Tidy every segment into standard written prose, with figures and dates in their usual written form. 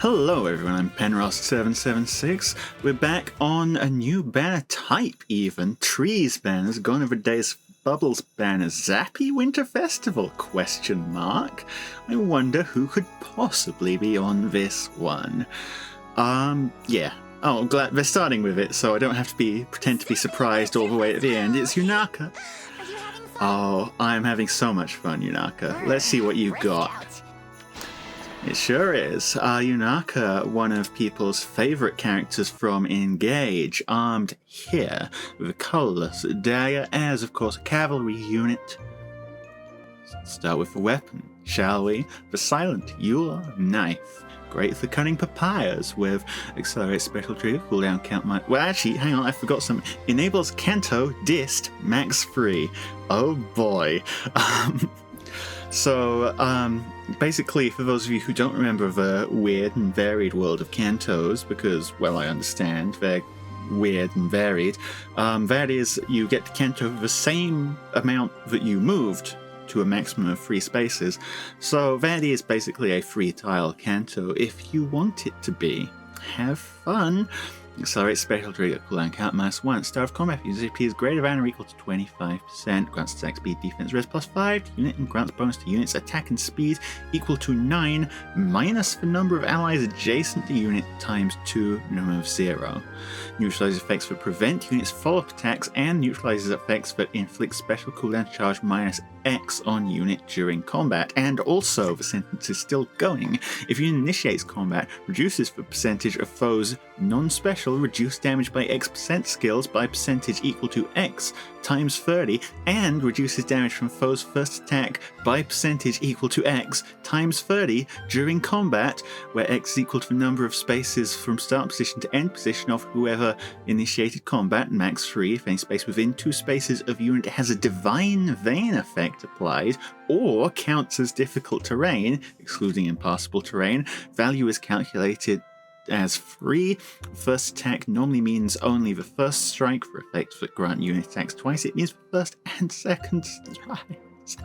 Hello everyone, I'm Penrost776. We're back on a new banner type even. Trees banners, Gone Over Days Bubbles banner, Zappy Winter Festival, ? I wonder who could possibly be on this one. Yeah. Oh, I'm glad they're starting with it, so I don't have to pretend to be surprised all the way at the end. It's Yunaka. Oh, I'm having so much fun, Yunaka. Let's see what you've got. It sure is. Yunaka, one of people's favourite characters from Engage, armed here with a colourless dagger as, of course, a cavalry unit. Let's start with the weapon, shall we? The silent Eula knife. Great for cutting papayas with accelerate special trigger, cooldown count well, actually, hang on, I forgot something. Enables Kanto Dist max free. Oh boy. Basically, for those of you who don't remember the weird and varied world of Kantos, because, well, I understand, they're weird and varied, that is, you get to Kanto the same amount that you moved to a maximum of 3 spaces. So that is basically a free tile Kanto if you want it to be. Have fun! Accelerate special trigger, cooldown count -1. Start of combat, user AP is greater than or equal to 25%. Grants attack speed, defense, res +5 to unit, and grants bonus to units attack and speed equal to 9, minus the number of allies adjacent to unit times 2, minimum of 0. Neutralizes effects that prevent units' follow-up attacks and neutralizes effects that inflict special cooldown charge -X on unit during combat. And also, the sentence is still going. If unit initiates combat, reduces the percentage of foes' non-special reduce damage by X% skills by percentage equal to X times 30, and reduces damage from foe's first attack by percentage equal to X times 30 during combat, where X is equal to the number of spaces from start position to end position of whoever initiated combat, max 3 if any space within 2 spaces of unit has a Divine Vein effect applied, or counts as difficult terrain, excluding impassable terrain. Value is calculated as free. First attack normally means only the first strike. For effects that grant unit attacks twice, it means the first and second strikes.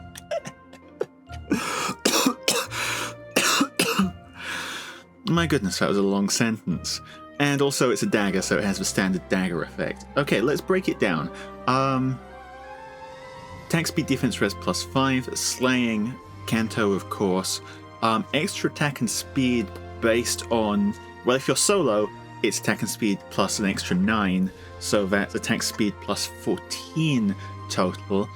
My goodness, that was a long sentence. And also it's a dagger, so it has the standard dagger effect. Okay, let's break it down. Attack speed, defense, res +5, slaying, Kanto of course. Extra attack and speed based on, well, if you're solo, it's attack and speed plus an extra 9, so that's attack speed plus 14 total.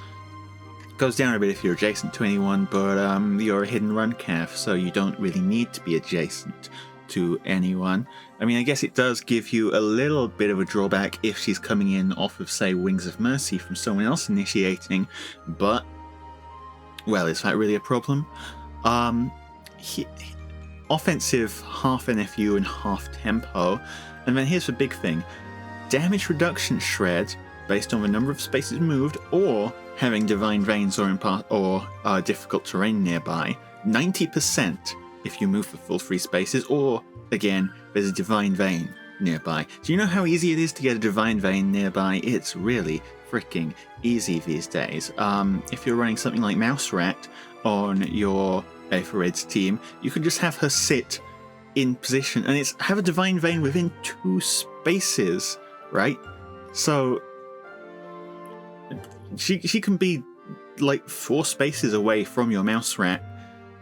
Goes down a bit if you're adjacent to anyone, but you're a hidden run cav, so you don't really need to be adjacent to anyone. I mean, I guess it does give you a little bit of a drawback if she's coming in off of, say, Wings of Mercy from someone else initiating, but, well, is that really a problem? Offensive, half NFU and half tempo. And then here's the big thing. Damage reduction shred based on the number of spaces moved or having Divine Veins or difficult terrain nearby. 90% if you move for full 3 spaces, or, again, there's a Divine Vein nearby. Do you know how easy it is to get a Divine Vein nearby? It's really freaking easy these days. If you're running something like Mouse Rat on your FEH team, you can just have her sit in position and it's have a Divine Vein within 2 spaces, right? So she can be like 4 spaces away from your Mouse Rat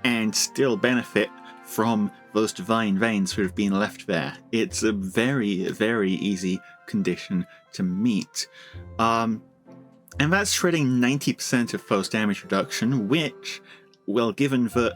and still benefit from those Divine Veins that have been left there. It's a very, very easy condition to meet. And that's shredding 90% of foes damage reduction, which, well, given that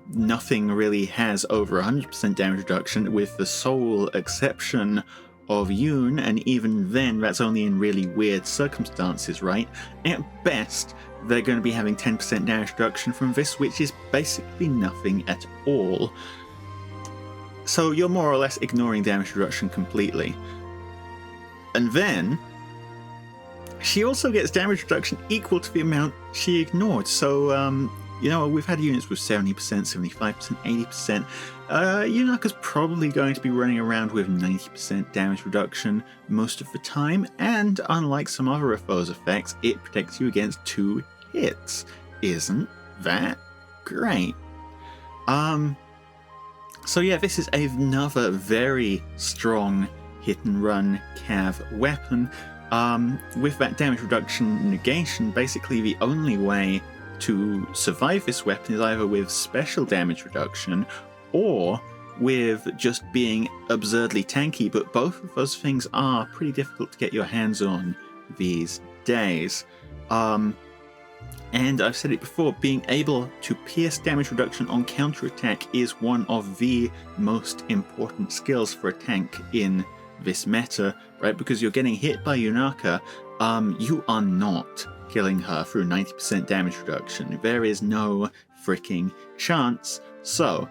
nothing really has over 100% damage reduction, with the sole exception of Yune, and even then that's only in really weird circumstances, right? At best, they're going to be having 10% damage reduction from this, which is basically nothing at all. So you're more or less ignoring damage reduction completely. And then she also gets damage reduction equal to the amount she ignored. So, you know, we've had units with 70%, 75%, 80%. Yunaka's probably going to be running around with 90% damage reduction most of the time, and unlike some other of those effects, it protects you against 2 hits. Isn't that great? So yeah, this is another very strong hit and run cav weapon. With that damage reduction negation, basically the only way to survive this weapon is either with special damage reduction or with just being absurdly tanky, but both of those things are pretty difficult to get your hands on these days. And I've said it before, being able to pierce damage reduction on counterattack is one of the most important skills for a tank in this meta, right? Because you're getting hit by Yunaka, you are not killing her through 90% damage reduction. There is no freaking chance. So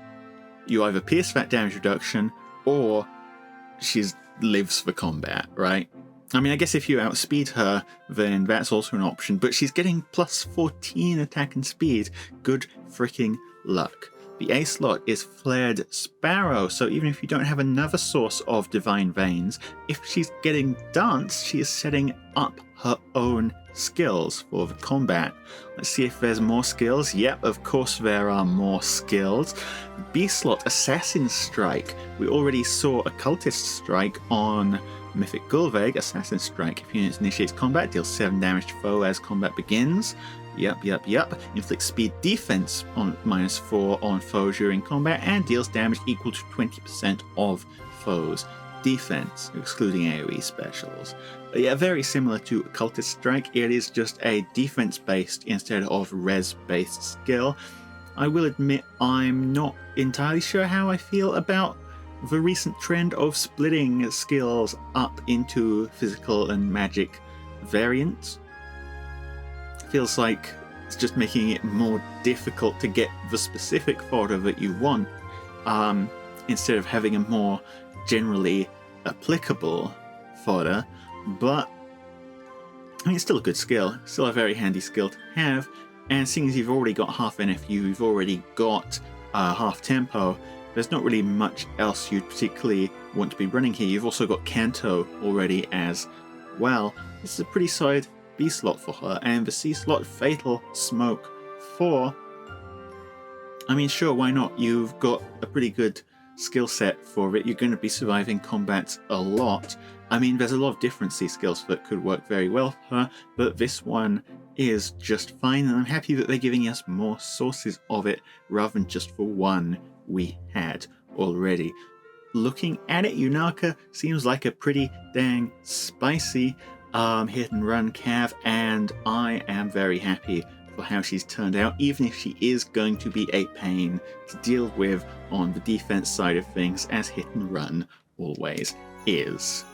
you either pierce that damage reduction or she lives for combat, right? I mean, I guess if you outspeed her, then that's also an option, but she's getting plus 14 attack and speed. Good freaking luck. The A slot is Flared Sparrow, so even if you don't have another source of Divine Veins, if she's getting Dance, she is setting up her own skills for the combat. Let's see if there's more skills. Yep, of course there are more skills. B slot, Assassin Strike. We already saw Occultist Strike on Mythic Gulveg. Assassin Strike. If units initiates combat, deals 7 damage to foe as combat begins. Yep. Inflicts speed defense on -4 on foes during combat and deals damage equal to 20% of foes' defense, excluding AoE specials. Yeah, very similar to Occultist Strike. It is just a defense-based instead of res-based skill. I will admit I'm not entirely sure how I feel about the recent trend of splitting skills up into physical and magic variants. Feels like it's just making it more difficult to get the specific fodder that you want, instead of having a more generally applicable fodder. But I mean, it's still a good skill, still a very handy skill to have, and seeing as you've already got half NFU, you've already got half tempo, there's not really much else you'd particularly want to be running here. You've also got Canto already as well. This is a pretty solid B slot for her, and the C slot, Fatal Smoke 4. I mean, sure, why not? You've got a pretty good skill set for it. You're going to be surviving combat a lot. I mean, there's a lot of different C skills that could work very well for her, but this one is just fine, and I'm happy that they're giving us more sources of it rather than just the one we had already. Looking at it, Yunaka seems like a pretty dang spicy hit and run cav, and I am very happy for how she's turned out, even if she is going to be a pain to deal with on the defense side of things, as hit and run always is.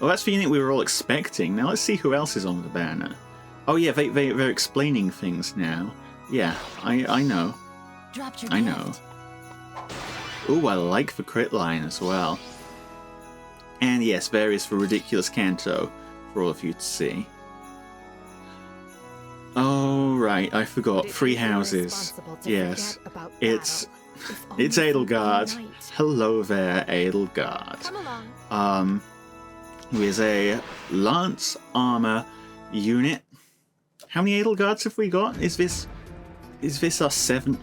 Well, that's the unit we were all expecting. Now let's see who else is on the banner. Oh yeah, they're explaining things now. Yeah, I know. I know. Ooh, I like the crit line as well. And yes, there is the ridiculous Canto for all of you to see. Oh right, I forgot. 3 houses. Yes, it's Edelgard. Hello there, Edelgard. Who is a Lance Armor unit. How many Edelgards have we got? Is this our 7th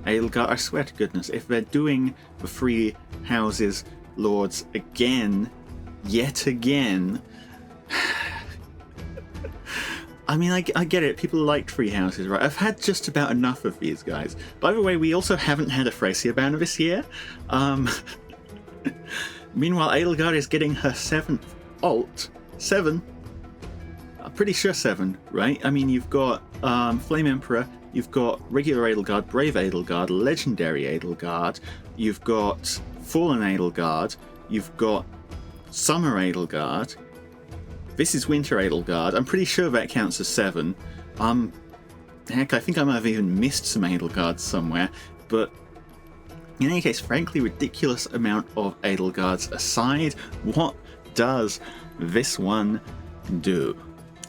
Edelgard? I swear to goodness, if they're doing the 3 houses lords again, yet again. I mean, I get it. People like 3 houses, right? I've had just about enough of these guys. By the way, we also haven't had a Thracia banner this year. Meanwhile, Edelgard is getting her 7th alt. 7. I'm pretty sure 7, right? I mean, you've got Flame Emperor, you've got regular Edelgard, Brave Edelgard, Legendary Edelgard, you've got Fallen Edelgard, you've got Summer Edelgard. This is Winter Edelgard. I'm pretty sure that counts as 7. Heck, I think I might have even missed some Edelgards somewhere, but in any case, frankly, ridiculous amount of Edelgards aside, what does this one do?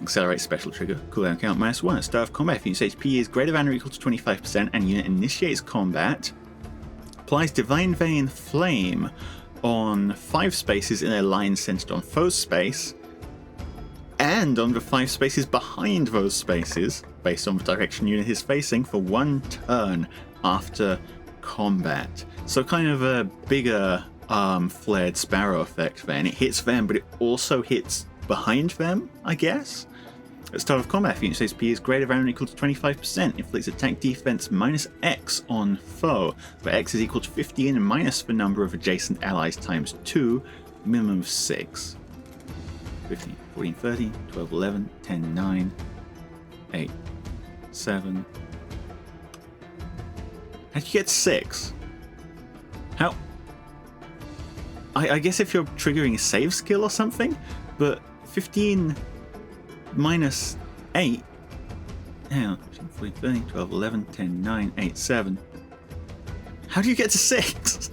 Accelerate special trigger, cooldown count -1 at start of combat. If unit's HP is greater than or equal to 25% and unit initiates combat, applies Divine Vein Flame on 5 spaces in a line centered on foe's space, and on the 5 spaces behind those spaces, based on the direction unit is facing, for 1 turn after combat. So kind of a bigger flared sparrow effect then. It hits them, but it also hits behind them, I guess. At the start of combat, if unit's HP is greater than or equal to 25%, inflicts attack defense minus X on foe, where X is equal to 15 and minus the number of adjacent allies times 2, minimum of 6. 15, 14, 13, 12, 11, 10, 9, 8, 7. How'd you get 6? How? I guess if you're triggering a save skill or something, but 15 minus 8. Hang on. 14, 13, 12, 11, 10, 9, 8, 7. How do you get to 6?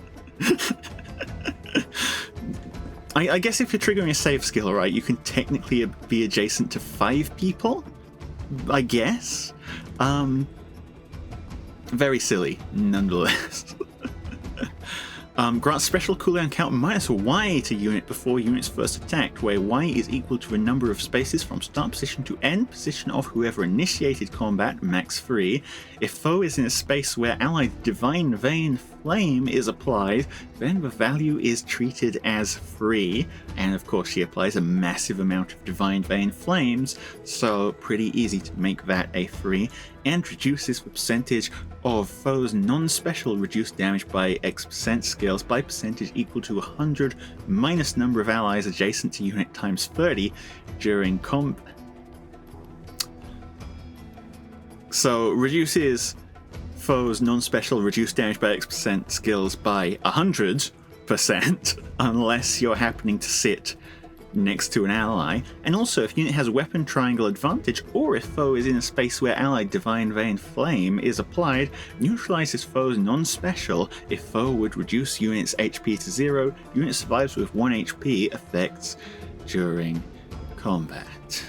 I guess if you're triggering a save skill, right, you can technically be adjacent to 5 people, I guess. Very silly, nonetheless. Grants special cooldown count minus Y to unit before unit's first attacked, where Y is equal to the number of spaces from start position to end position of whoever initiated combat, max 3. If foe is in a space where allied Divine Vein Flame is applied, then the value is treated as free. And of course she applies a massive amount of Divine Vein Flames, so pretty easy to make that a free, and reduces the percentage of foes non-special reduced damage by X% skills by percentage equal to 100 minus number of allies adjacent to unit times 30 during combat. So reduces foes non-special reduced damage by X% skills by 100% unless you're happening to sit next to an ally, and also if unit has weapon triangle advantage, or if foe is in a space where allied Divine Vein Flame is applied, neutralizes foe's non-special. If foe would reduce unit's HP to 0, unit survives with 1 HP effects during combat.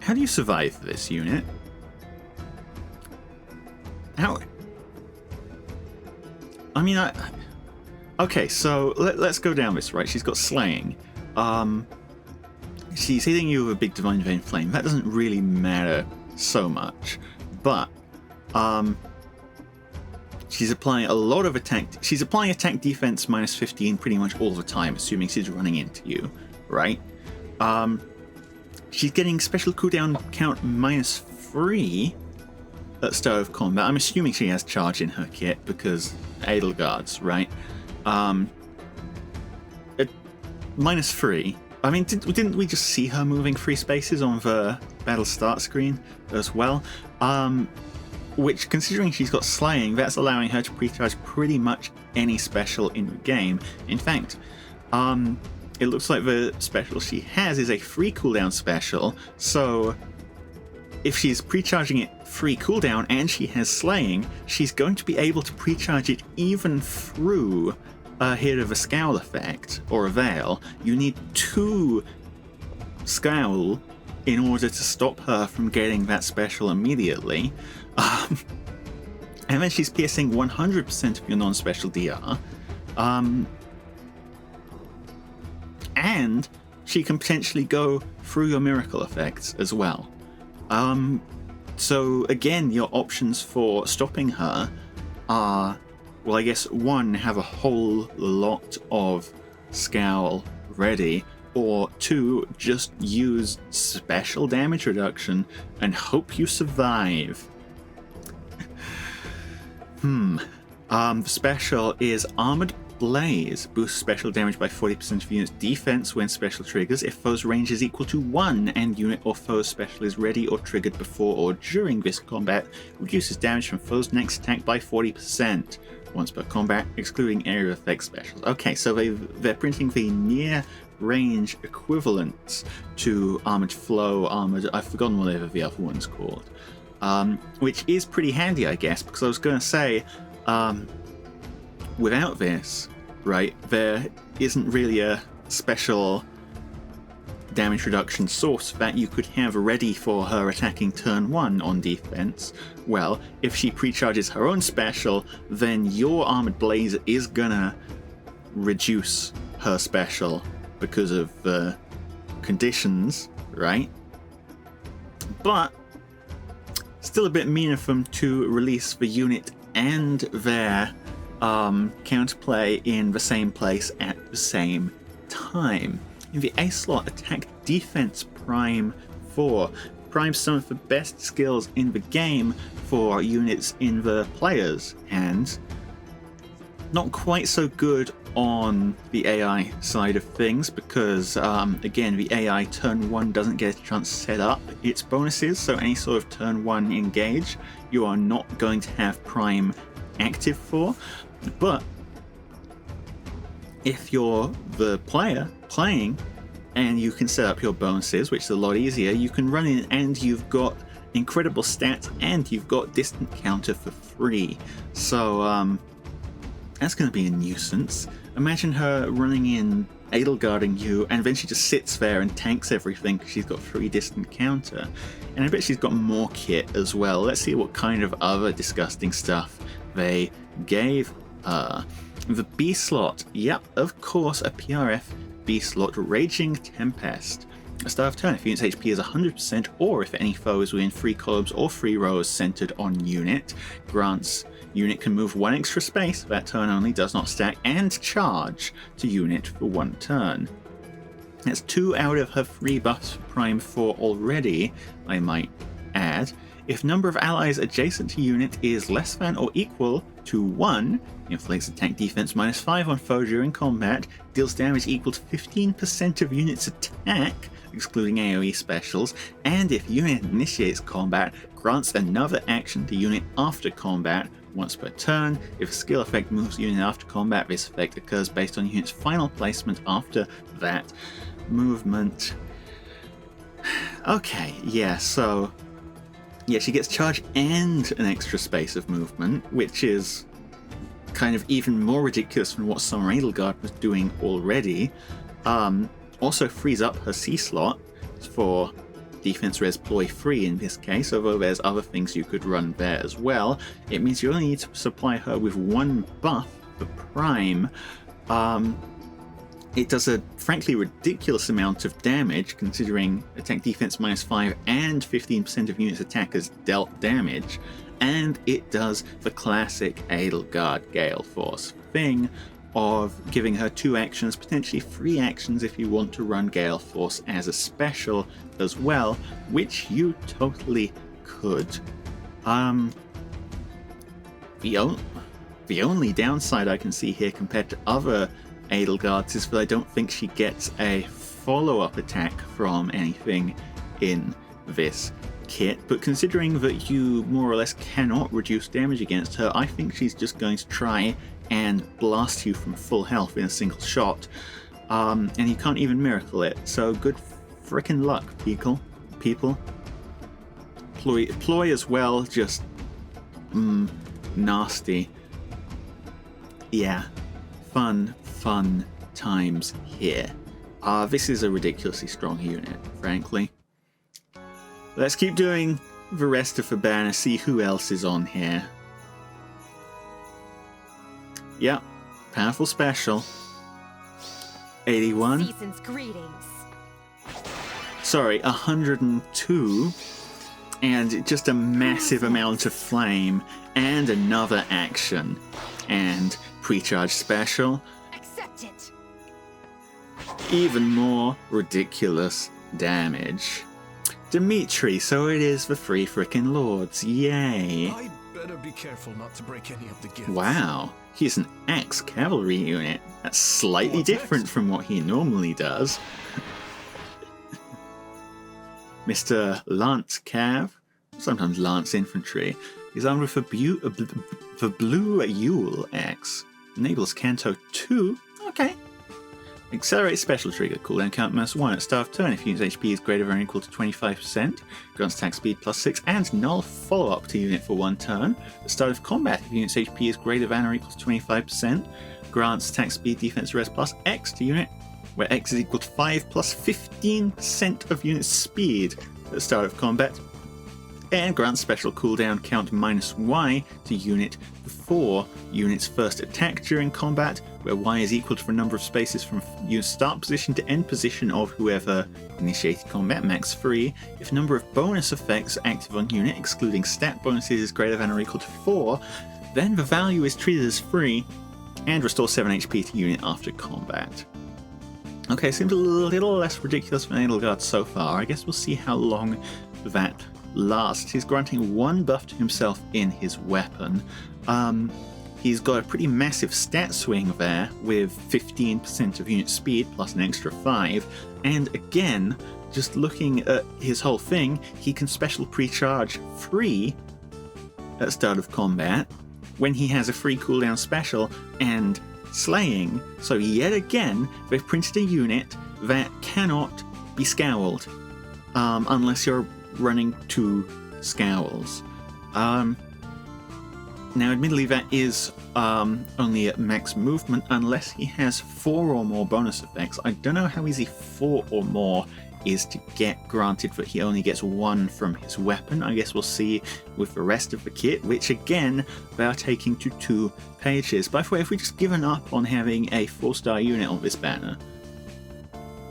How do you survive this unit? How? I mean, okay, so let's go down this, right? She's got slaying. She's hitting you with a big Divine Vein Flame. That doesn't really matter so much. But, she's applying a lot of attack. She's applying attack defense minus 15 pretty much all the time, assuming she's running into you, right? She's getting special cooldown count minus 3 at start of combat. I'm assuming she has charge in her kit because Edelgard's, right? At minus 3. I mean, didn't we just see her moving 3 spaces on the battle start screen as well? Which, considering she's got slaying, that's allowing her to pre-charge pretty much any special in the game. In fact, it looks like the special she has is a free cooldown special, so if she's pre-charging it free cooldown and she has slaying, she's going to be able to pre-charge it even through a hit of a scowl effect or a veil. You need 2 scowl in order to stop her from getting that special immediately. And then she's piercing 100% of your non-special DR. And she can potentially go through your miracle effects as well. So again, your options for stopping her are, well, I guess 1, have a whole lot of scowl ready, or 2, just use special damage reduction and hope you survive. The special is Armored Blaze. Boosts special damage by 40% of unit's defense when special triggers if foe's range is equal to 1 and unit or foe's special is ready or triggered before or during this combat. Reduces damage from foe's next attack by 40% once per combat, excluding area effect specials. Okay, so they're printing the near range equivalents to Armored Flow, I've forgotten whatever the other one's called. Which is pretty handy, I guess, because I was going to say, without this, right, there isn't really a special damage reduction source that you could have ready for her attacking turn 1 on defense. Well, if she pre-charges her own special, then your Armored Blaze is gonna reduce her special because of the conditions, right? But Still a bit meaner for them to release the unit and their counterplay in the same place at the same time. In the A slot, attack defense prime 4. Prime some of the best skills in the game for units in the player's hands. Not quite so good on the AI side of things because, again, the AI turn 1 doesn't get a chance to set up its bonuses, so any sort of turn 1 engage you are not going to have Prime active for. But if you're the player playing and you can set up your bonuses, which is a lot easier, you can run in and you've got incredible stats and you've got distant counter for free. So that's going to be a nuisance. Imagine her running in, Edelgarding you, and then she just sits there and tanks everything because she's got 3 distant counter. And I bet she's got more kit as well. Let's see what kind of other disgusting stuff they gave her. The B slot, yep, of course, a PRF B slot, Raging Tempest. At the start of turn, if unit's HP is 100%, or if any foe is within 3 columns or 3 rows centered on unit, grants unit can move 1 extra space that turn only, does not stack, and charge to unit for 1 turn. That's 2 out of her 3 buffs for Prime 4 already, I might add. If number of allies adjacent to unit is less than or equal to 1, inflicts attack defense -5 on foe during combat, deals damage equal to 15% of unit's attack, excluding AoE specials, and if unit initiates combat, grants another action to unit after combat once per turn. If a skill effect moves unit after combat, this effect occurs based on unit's final placement after that movement. Okay, yeah, so yeah, she gets charge and an extra space of movement, which is kind of even more ridiculous than what Submarine Edelgard was doing already. Also frees up her C slot for defense res ploy 3 in this case, although there's other things you could run there as well. It means you only need to supply her with 1 buff for Prime. It does a frankly ridiculous amount of damage considering attack defense -5 and 15% of units attack is dealt damage, and it does the classic Edelgard Gale Force thing of giving her 2 actions, potentially 3 actions if you want to run Gale Force as a special as well, which you totally could. The only downside I can see here compared to other Edelgards is that I don't think she gets a follow-up attack from anything in this kit, but considering that you more or less cannot reduce damage against her, I think she's just going to try and blast you from full health in a single shot, and you can't even miracle it, so good frickin' luck, people. Ploy as well, just nasty. Yeah, fun times here. This is a ridiculously strong unit, frankly. Let's keep doing the rest of the banner, see who else is on here. Yep, powerful special. 81. Season's greetings. Sorry, 102. And just a massive amount of flame and another action. And pre-charge special. Accept it. Even more ridiculous damage. Dimitri, so it is the 3 frickin' lords. Yay. I'd better be careful not to break any of the gifts. Wow, he's an axe cavalry unit. That's slightly What's different next? from what he normally does. Mr. Lance Cav, sometimes Lance Infantry, is armed with the blue Yule axe. Enables Canto 2. Okay. Accelerate special trigger, cooldown count -1 at start of turn if unit's HP is greater than or equal to 25%, grants attack speed +6, and null follow-up to unit for 1 turn. At start of combat if unit's HP is greater than or equal to 25%, grants attack speed defense res +X to unit, where X is equal to 5 plus 15% of unit's speed at the start of combat, and grants special cooldown count -Y to unit for 4 units' first attack during combat, where Y is equal to the number of spaces from unit's start position to end position of whoever initiated combat, max 3. If number of bonus effects active on unit, excluding stat bonuses, is greater than or equal to 4, then the value is treated as free and restores 7 HP to unit after combat. Okay, seems a little less ridiculous than Edelgard so far. I guess we'll see how long that lasts. He's granting 1 buff to himself in his weapon. He's got a pretty massive stat swing there with 15% of unit speed plus an extra 5. And again, just looking at his whole thing, he can special pre-charge free at start of combat when he has a free cooldown special and slaying. So yet again, they've printed a unit that cannot be scowled unless you're running 2 scowls. Now admittedly that is only at max movement unless he has 4 or more bonus effects. I don't know how easy 4 or more is to get, granted that he only gets 1 from his weapon. I guess we'll see with the rest of the kit, which again they are taking to 2 pages. By the way, if we just given up on having a 4-star unit on this banner,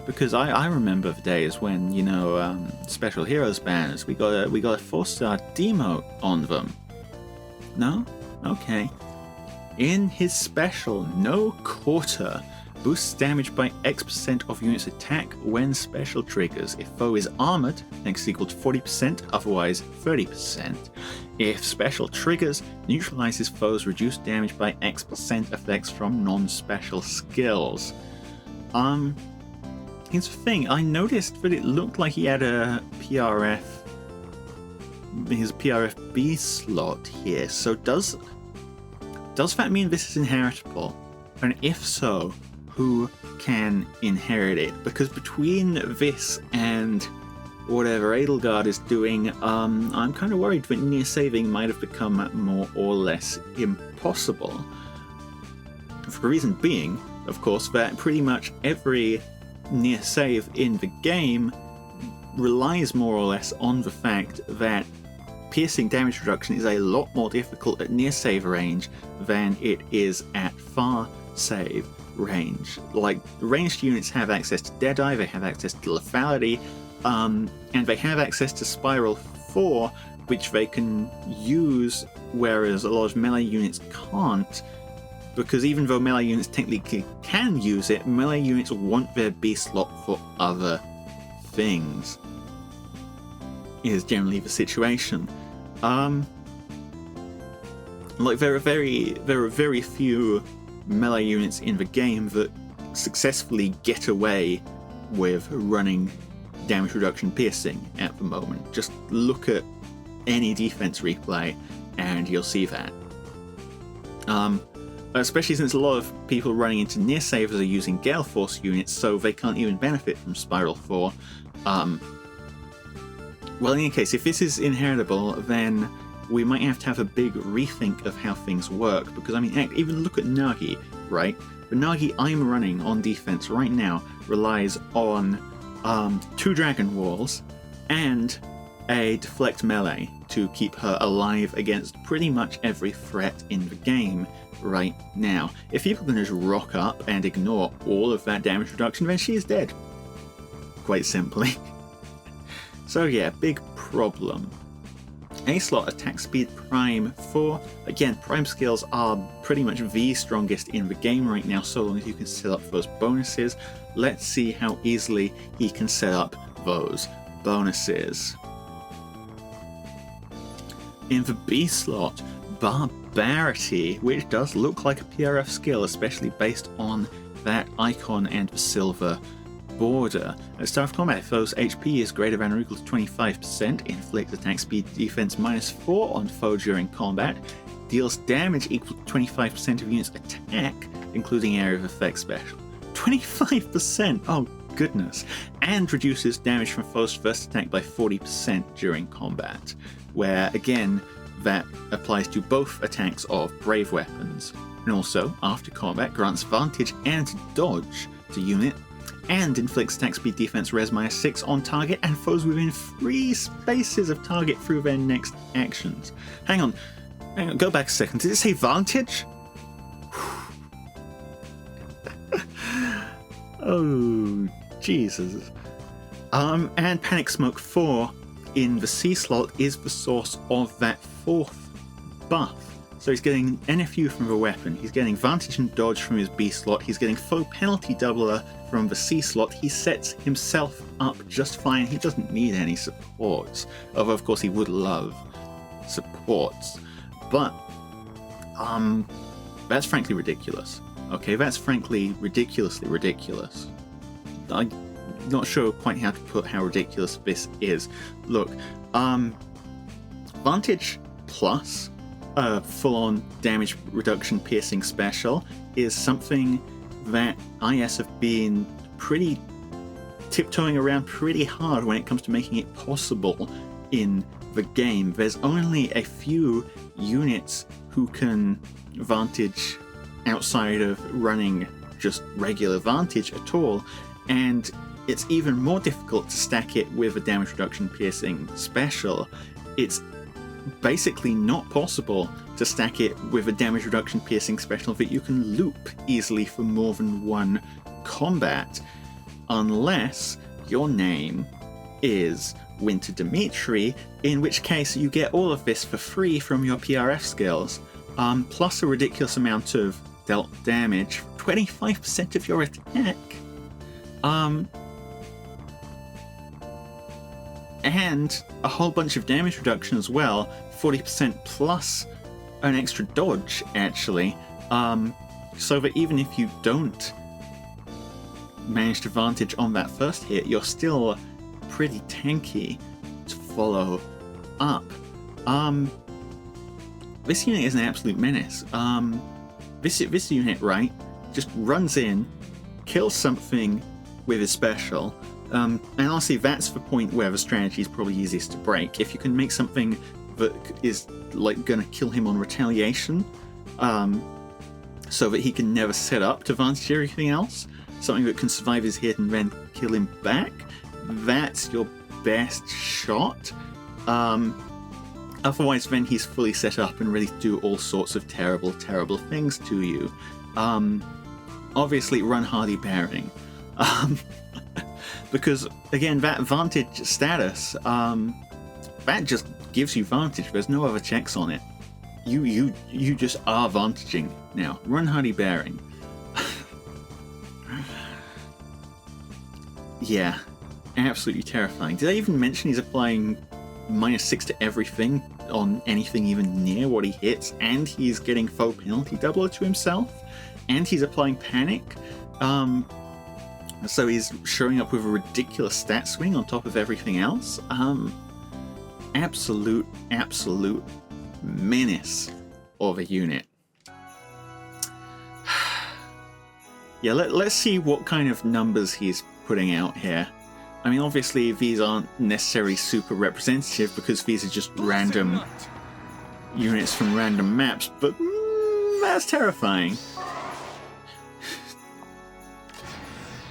because I remember the days when, you know, special heroes banners, we got a 4-star demote on them. No? Okay. In his special, no quarter boosts damage by X% of unit's attack when special triggers. If foe is armored, X is equal to 40%, otherwise 30%. If special triggers, neutralizes foes reduced damage by X% effects from non-special skills. Here's the thing, I noticed that it looked like he had a PRF, his PRFB slot here, so does that mean this is inheritable? And if so, who can inherit it? Because between this and whatever Edelgard is doing, I'm kind of worried that near saving might have become more or less impossible. For the reason being, of course, that pretty much every near save in the game relies more or less on the fact that piercing damage reduction is a lot more difficult at near save range than it is at far save range. Like, ranged units have access to Deadeye, they have access to Lethality, and they have access to Spiral 4, which they can use, whereas a lot of melee units can't, because even though melee units technically can use it, melee units want their B slot for other things, is generally the situation. Like, there are very few melee units in the game that successfully get away with running damage reduction piercing at the moment. Just look at any defense replay and you'll see that. Especially since a lot of people running into near savers are using Gale Force units, so they can't even benefit from Spiral 4. Well, in any case, if this is inheritable, then we might have to have a big rethink of how things work, because I mean, even look at Nagi, right? The Nagi I'm running on defense right now relies on 2 Dragon Walls and a Deflect Melee to keep her alive against pretty much every threat in the game right now. If people can just rock up and ignore all of that damage reduction, then she is dead. Quite simply. So yeah, big problem. A-slot attack speed prime 4. Again, prime skills are pretty much the strongest in the game right now, so long as you can set up those bonuses. Let's see how easily he can set up those bonuses. In the B slot, Barbarity, which does look like a PRF skill, especially based on that icon and the silver border. At start of combat, if foe's HP is greater than or equal to 25%, inflicts attack speed defense -4 on foe during combat, deals damage equal to 25% of unit's attack, including area of effect special. 25%! Oh goodness! And reduces damage from foe's first attack by 40% during combat, where again, that applies to both attacks of brave weapons. And also, after combat, grants vantage and dodge to unit, and inflicts attack speed defense res -6 on target and foes within 3 spaces of target through their next actions. Hang on, Hang on, go back a second. Did it say Vantage? Oh, Jesus. And Panic Smoke 4 in the C slot is the source of that fourth buff. So he's getting NFU from the weapon, he's getting Vantage and Dodge from his B slot, he's getting Foe Penalty Doubler from the C slot. He sets himself up just fine, he doesn't need any supports. Although of course he would love supports. But, that's frankly ridiculous. Okay, that's frankly ridiculously ridiculous. I'm not sure quite how to put how ridiculous this is. Look, Vantage plus full-on damage reduction piercing special is something that IS have been pretty tiptoeing around pretty hard when it comes to making it possible in the game. There's only a few units who can Vantage outside of running just regular Vantage at all, and it's even more difficult to stack it with a damage reduction piercing special. It's basically not possible to stack it with a damage reduction piercing special that you can loop easily for more than one combat, unless your name is Winter Dimitri, in which case you get all of this for free from your PRF skills, plus a ridiculous amount of dealt damage, 25% of your attack, and a whole bunch of damage reduction as well, 40% plus an extra dodge actually, so that even if you don't manage to Vantage on that first hit, you're still pretty tanky to follow up. This unit is an absolute menace. This unit, right, just runs in, kills something with his special, and honestly that's the point where the strategy is probably easiest to break. If you can make something that is like gonna kill him on retaliation, so that he can never set up to Vantage everything else, something that can survive his hit and then kill him back, that's your best shot. Otherwise then he's fully set up and ready to do all sorts of terrible, terrible things to you. Obviously run Hardy Bearing. Because again, that Vantage status, that just gives you Vantage. There's no other checks on it. You just are Vantaging now. Run Hardy Bearing. Yeah, absolutely terrifying. Did I even mention he's applying -6 to everything on anything even near what he hits, and he's getting Foe Penalty Doubler to himself, and he's applying Panic? So he's showing up with a ridiculous stat swing on top of everything else. Absolute menace of a unit. Yeah, let's see what kind of numbers he's putting out here. I mean, obviously these aren't necessarily super representative because these are just random units from random maps, but that's terrifying.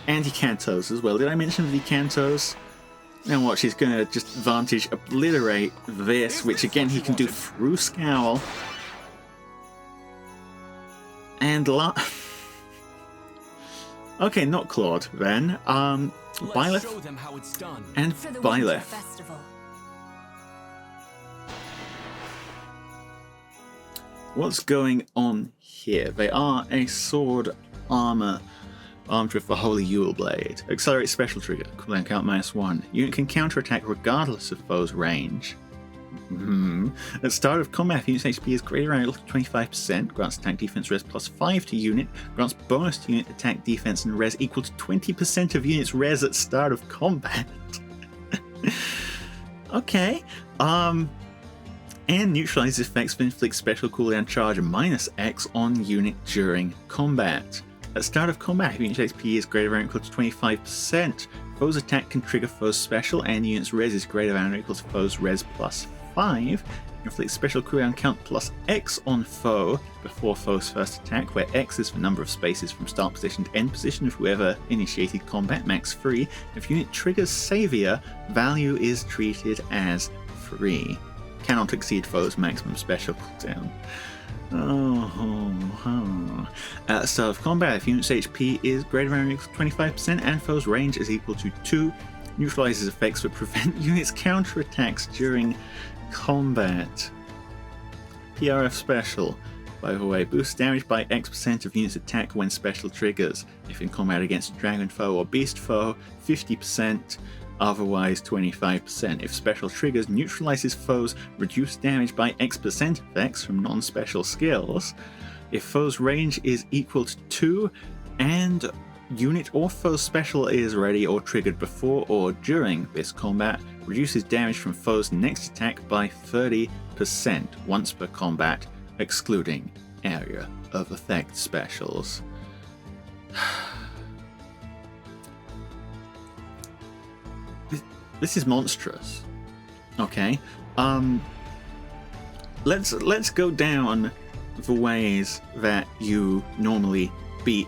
And he cantos as well. Did I mention the cantos? Now watch, he's gonna just Vantage obliterate this, which again he can do through Scowl. And okay, not Claude then. Byleth and Byleth. What's going on here? They are a sword armor armed with the Holy Yule Blade. Accelerate special trigger, cooldown count -1. Unit can counterattack regardless of foe's range. At start of combat, if unit's HP is greater or equal to 25%, grants attack defense res +5 to unit, grants bonus to unit attack defense and res equal to 20% of unit's res at start of combat. Okay. And neutralizes effects of inflict special cooldown charge -X on unit during combat. At start of combat, if unit's HP is greater than or equal to 25%, foe's attack can trigger foe's special, and unit's res is greater than or equal to foe's res +5. Inflict special cooldown count +X on foe before foe's first attack, where X is the number of spaces from start position to end position of whoever initiated combat, max free. If unit triggers Savior, value is treated as free. cannot exceed foe's maximum special cooldown. At the start of combat, if unit's HP is greater than or equal to 25% and foe's range is equal to 2, neutralizes effects that prevent units' counterattacks during combat. PRF special, by the way, boosts damage by X% of units' attack when special triggers. If in combat against a dragon foe or beast foe, 50%, otherwise 25%. If special triggers, neutralizes foes' reduced damage by X% effects from non-special skills. If foe's range is equal to 2 and unit or foe's special is ready or triggered before or during this combat, reduces damage from foe's next attack by 30% once per combat, excluding area of effect specials. This is monstrous. Okay. Let's go down the ways that you normally beat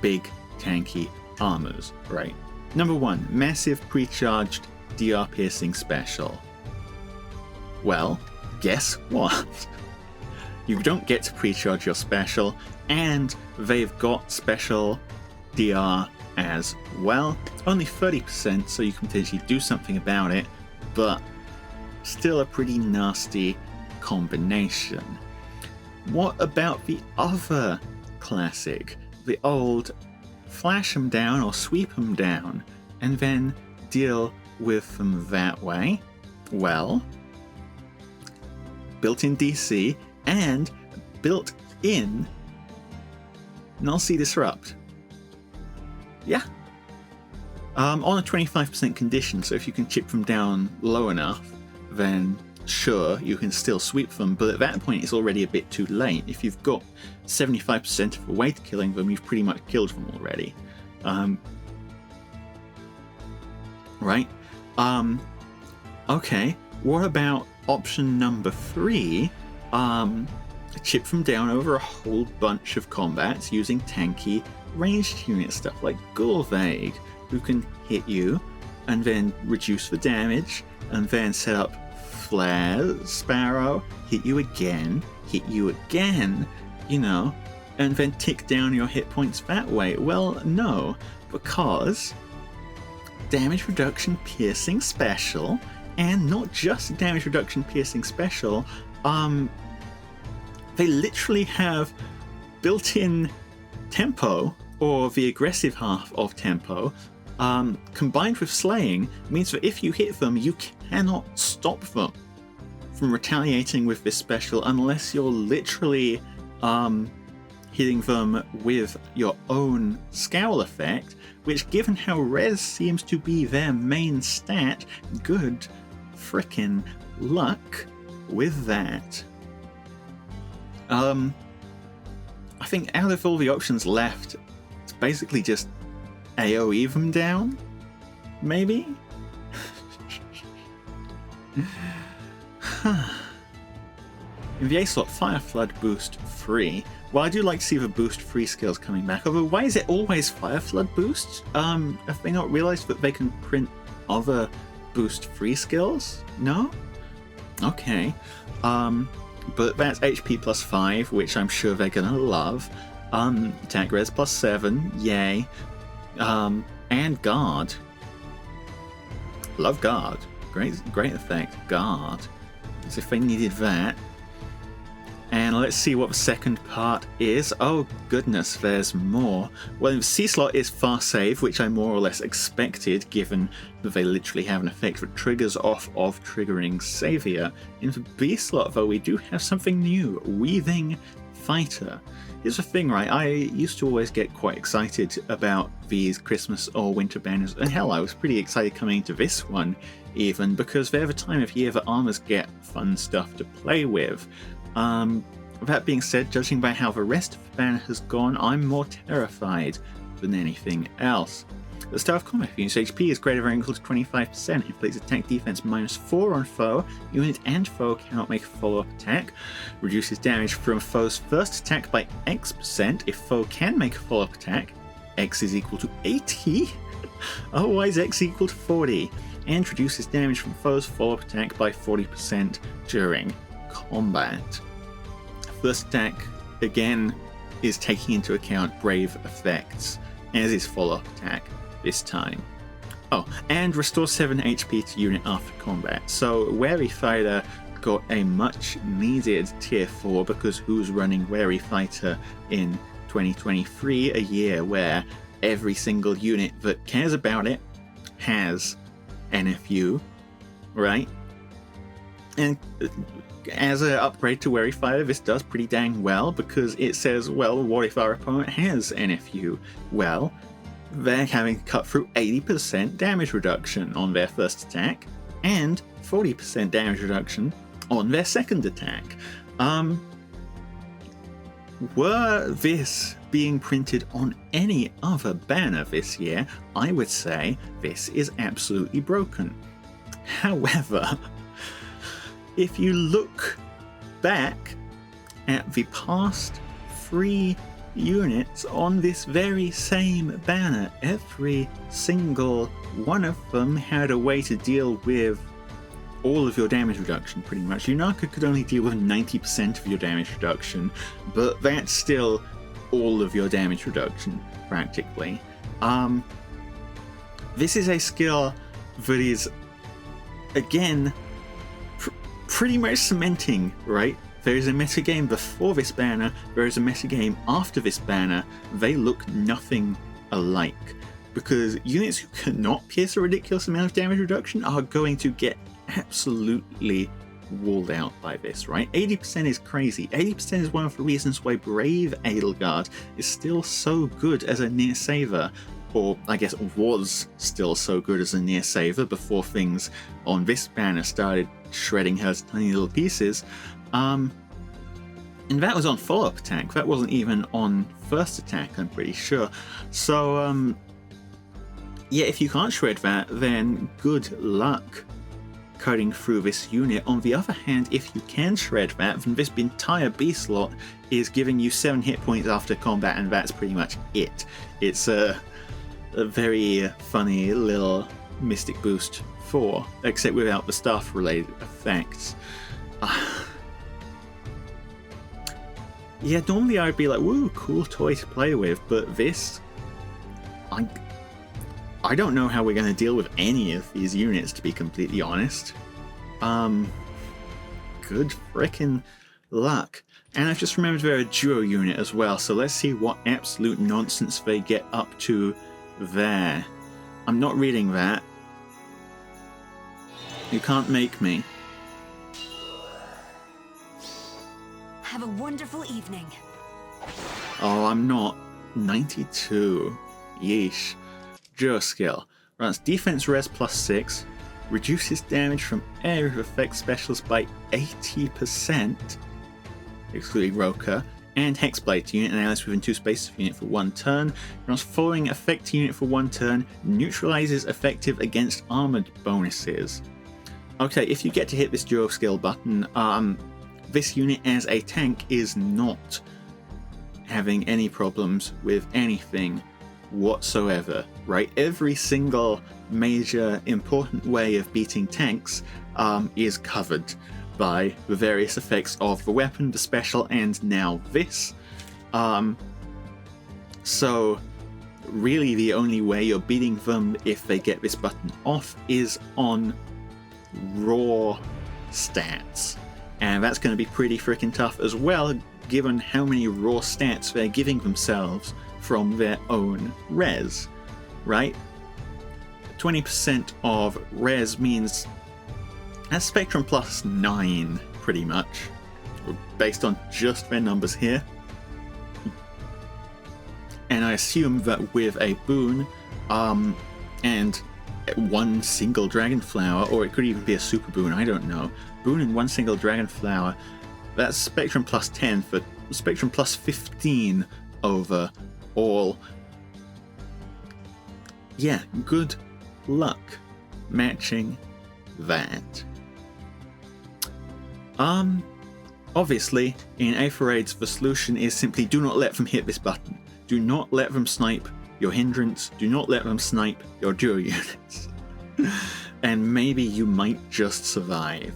big tanky armors, right? Number 1, massive pre-charged DR piercing special. Well, guess what? You don't get to pre-charge your special, and they've got special DR as well. Only 30%, so you can potentially do something about it, but still a pretty nasty combination. What about the other classic? The old flash them down or sweep them down and then deal with them that way? Well, built-in DC and built-in Null C Disrupt. Yeah. On a 25% condition, so if you can chip them down low enough, then sure, you can still sweep them, but at that point it's already a bit too late. If you've got 75% of the way to killing them, you've pretty much killed them already. Right? Okay, what about option number 3? Chip them down over a whole bunch of combats using tanky ranged unit stuff like Gulvaig, who can hit you and then reduce the damage and then set up Flare Sparrow, hit you again, you know, and then tick down your hit points that way. Well, no, because damage reduction piercing special, and not just damage reduction piercing special, they literally have built-in tempo, or the aggressive half of tempo, combined with slaying, means that if you hit them, you cannot stop them from retaliating with this special unless you're literally hitting them with your own scowl effect, which, given how res seems to be their main stat, good frickin' luck with that. I think out of all the options left, it's basically just AoE them down, maybe? In the A slot, Fire Flood boost free. Well, I do like to see the boost free skills coming back, although why is it always Fire Flood boosts? Have they not realized that they can print other boost free skills? No? Okay. But that's HP plus 5, which I'm sure they're gonna love. Attack res plus 7, yay. And guard. Love guard. Great effect. Guard. As if they needed that. And let's see what the second part is. Oh goodness, there's more. Well, the C slot is far save, which I more or less expected, given that they literally have an effect that triggers off of triggering Savior. In the B slot, though, we do have something new, Weaving Fighter. Here's the thing, right? I used to always get quite excited about these Christmas or winter banners, and hell, I was pretty excited coming into this one, even, because they're the time of year that armors get fun stuff to play with. That being said, judging by how the rest of the banner has gone, I'm more terrified than anything else. At the start of combat, if unit's HP is greater than or equal to 25%, inflicts attack defense -4 on foe. Unit and foe cannot make a follow-up attack. Reduces damage from foe's first attack by X%. If foe can make a follow-up attack, X is equal to 80. Otherwise, X equal to 40. and reduces damage from foes' follow-up attack by 40% during combat. First attack, again, is taking into account brave effects, as is follow-up attack this time. Oh, and restore 7 HP to unit after combat. So Wary Fighter got a much needed tier 4, because who's running Wary Fighter in 2023, a year where every single unit that cares about it has NFU, right? And as an upgrade to Wary Fighter, this does pretty dang well, because it says, well, what if our opponent has NFU? Well, they're having to cut through 80% damage reduction on their first attack, and 40% damage reduction on their second attack. Were this being printed on any other banner this year, I would say this is absolutely broken. However, if you look back at the past 3 units on this very same banner, every single one of them had a way to deal with all of your damage reduction, pretty much. Yunaka could only deal with 90% of your damage reduction, but that's still all of your damage reduction, practically. This is a skill that is, again, pretty much cementing, right? There is a metagame before this banner, there is a metagame after this banner. They look nothing alike, because units who cannot pierce a ridiculous amount of damage reduction are going to get absolutely walled out by this, right? 80% is crazy. 80% is one of the reasons why Brave Edelgard is still so good as a near saver, or I guess was still so good as a near saver before things on this banner started shredding her to tiny little pieces. And that was on follow-up attack. That wasn't even on first attack, I'm pretty sure. So yeah, if you can't shred that, then good luck cutting through this unit. On the other hand, if you can shred that, then this entire B slot is giving you 7 hit points after combat, and that's pretty much it. It's a very funny little Mystic Boost 4, except without the staff related effects. Yeah, normally I'd be like, woo, cool toy to play with, but this, I don't know how we're going to deal with any of these units, to be completely honest. Good frickin' luck. And I've just remembered they're a duo unit as well, so let's see what absolute nonsense they get up to there. I'm not reading that. You can't make me. Have a wonderful evening. Oh, I'm not. 92. Yeesh. Duo skill. Runs defense res plus 6. Reduces damage from area of effect specials by 80%. Excluding Roka. And Hexblade to unit and allies within 2 spaces of unit for 1 turn. Runs following effect to unit for 1 turn. Neutralizes effective against armored bonuses. Okay, if you get to hit this duo skill button, this unit as a tank is not having any problems with anything whatsoever, right? Every single major important way of beating tanks is covered by the various effects of the weapon, the special, and now this. So really the only way you're beating them if they get this button off is on raw stats. And that's going to be pretty freaking tough as well, given how many raw stats they're giving themselves from their own res, right? 20% of res means that's Spectrum plus 9, pretty much, based on just their numbers here. And I assume that with a boon, and 1 single dragon flower, or it could even be a super boon, I don't know. Boon and 1 single dragon flower, that's Spectrum plus 10 for Spectrum plus 15 overall. Yeah, good luck matching that. Obviously, in Aether Raids, the solution is simply do not let them hit this button. Do not let them snipe your hindrance. Do not let them snipe your duo units. and maybe you might just survive.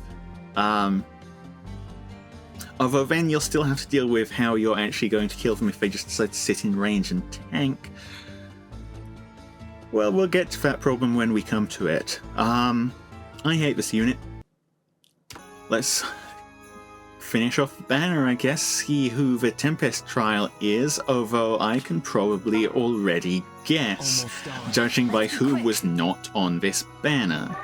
Although then you'll still have to deal with how you're actually going to kill them if they just decide to sit in range and tank. Well, we'll get to that problem when we come to it. I hate this unit. Let's finish off the banner, I guess, see who the Tempest trial is, although I can probably already guess, judging by who was not on this banner.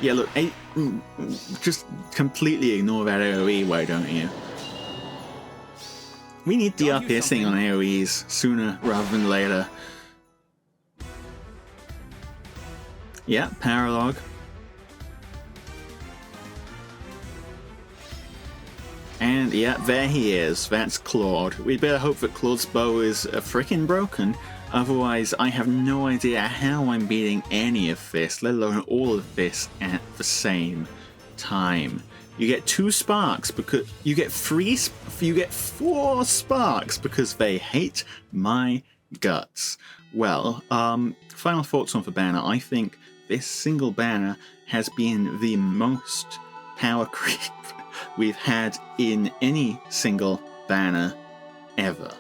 Yeah, look, just completely ignore that AoE, why don't you? We need DR piercing on AoEs sooner rather than later. Yeah, Paralog. And yeah, there he is. That's Claude. We'd better hope that Claude's bow is frickin' broken. Otherwise, I have no idea how I'm beating any of this, let alone all of this at the same time. You get 2 sparks because you get 4 sparks because they hate my guts. Well, final thoughts on the banner. I think this single banner has been the most power creep we've had in any single banner ever.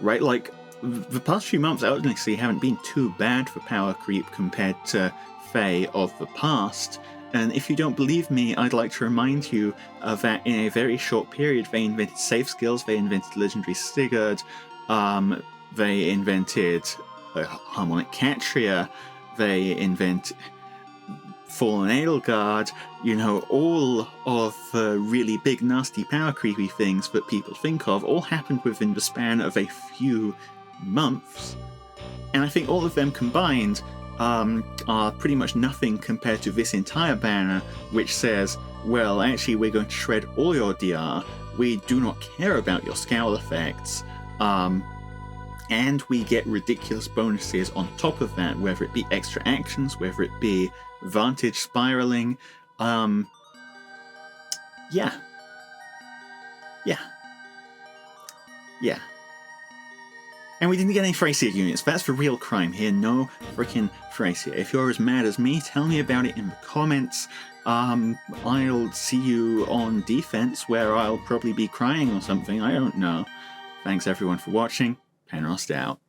Right, like, the past few months Odyssey haven't been too bad for power creep compared to Fae of the past, and if you don't believe me, I'd like to remind you that in a very short period they invented safe skills, they invented legendary Sigurd, they invented harmonic Catria, they invent Fallen Edelgard, you know, all of the really big nasty power creepy things that people think of all happened within the span of a few months, and I think all of them combined are pretty much nothing compared to this entire banner, which says, well, actually we're going to shred all your DR, we do not care about your scowl effects, and we get ridiculous bonuses on top of that, whether it be extra actions, whether it be vantage spiraling, yeah. And we didn't get any Frosty units. That's the real crime here. No freaking Frosty. If you're as mad as me, tell me about it in the comments. I'll see you on defense, where I'll probably be crying or something. I don't know. Thanks everyone for watching. Penrost out.